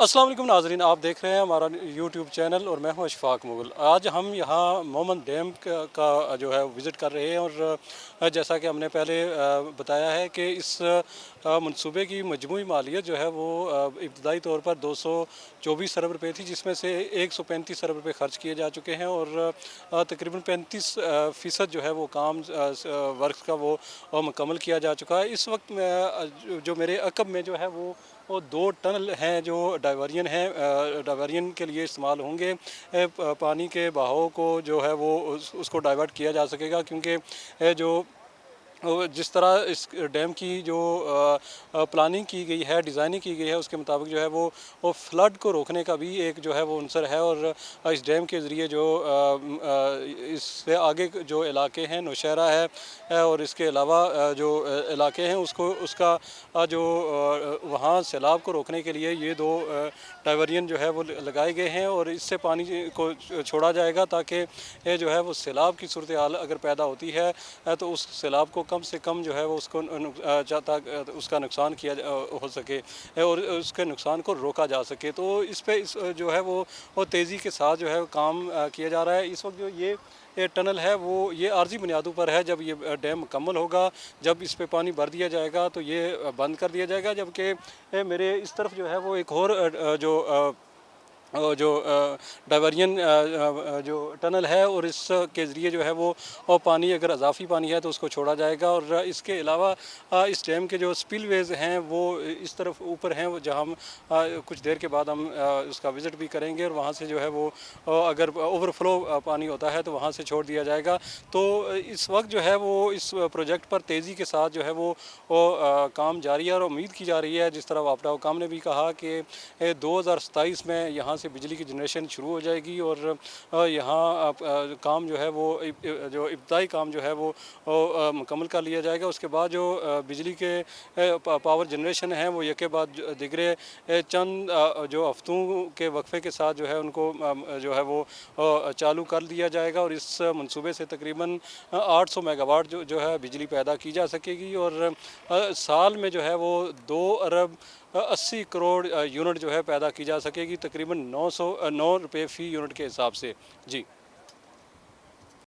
अस्सलाम वालेकुम नाज़रीन, आप देख रहे हैं हमारा यूट्यूब चैनल और मैं हूं अशफाक मुगल। आज हम यहाँ मोमन डैम का जो है विज़िट कर रहे हैं और जैसा कि हमने पहले बताया है कि इस मंसूबे की मजमूई मालियत जो है वो इब्तदाई तौर पर 224 अरब रुपये थी, जिसमें से 135 अरब रुपये ख़र्च किए जा चुके हैं और तकरीबन 35% जो है वो काम वर्क का वो मुकम्मल किया जा चुका है। इस वक्त जो मेरे अक़ब में जो है वो 2 टनल हैं जो डाइवर्जन के लिए इस्तेमाल होंगे। पानी के बहाव को जो है वो उसको डाइवर्ट किया जा सकेगा, क्योंकि जो जिस तरह इस डैम की जो प्लानिंग की गई है, डिज़ाइनिंग की गई है, उसके मुताबिक जो है वो फ्लड को रोकने का भी एक जो है वो अंसर है। और इस डैम के ज़रिए जो इससे आगे जो इलाके हैं, नौशहरा है और इसके अलावा जो इलाके हैं उसका जो वहाँ सैलाब को रोकने के लिए ये 2 डाइवर्जन जो है वो लगाए गए हैं और इससे पानी को छोड़ा जाएगा, ताकि ये जो है वो सैलाब की सूरत हाल अगर पैदा होती है तो उस सैलाब को कम से कम जो है वो उसको उसका नुकसान हो सके और उसके नुकसान को रोका जा सके। तो इस पे जो है वो तेज़ी के साथ जो है काम किया जा रहा है। इस वक्त जो ये टनल है वो ये आर्जी बुनियादों पर है। जब ये डैम मुकम्मल होगा, जब इस पे पानी भर दिया जाएगा तो ये बंद कर दिया जाएगा। जबकि मेरे इस तरफ जो है वो एक और जो डाइवर्जन जो टनल है और इसके ज़रिए जो है वो पानी अगर अजाफ़ी पानी है तो उसको छोड़ा जाएगा। और इसके अलावा इस डैम के जो स्पिलवेज़ हैं वो इस तरफ ऊपर हैं, जहां हम कुछ देर के बाद हम उसका विज़िट भी करेंगे और वहां से जो है वो अगर ओवरफ्लो पानी होता है तो वहां से छोड़ दिया जाएगा। तो इस वक्त जो है वो इस प्रोजेक्ट पर तेज़ी के साथ जो है वो काम जारी है और उम्मीद की जा रही है, जिस तरह वापडा हुकाम ने भी कहा कि 2027 में यहाँ से बिजली की जनरेशन शुरू हो जाएगी और यहाँ काम जो है वो जो इब्तदाई काम जो है वो मुकम्मल कर लिया जाएगा। उसके बाद जो बिजली के पावर जनरेशन है वो यके बाद दिगरे चंद जो हफ्तों के वक्फे के साथ जो है उनको जो है वो चालू कर दिया जाएगा और इस मंसूबे से तकरीबन 800 मेगावाट जो है बिजली पैदा की जा सकेगी और साल में जो है वो 2 अरब 80 करोड़ यूनिट जो है पैदा की जा सकेगी, तकरीबन 909 रुपये फ़ी यूनिट के हिसाब से। जी।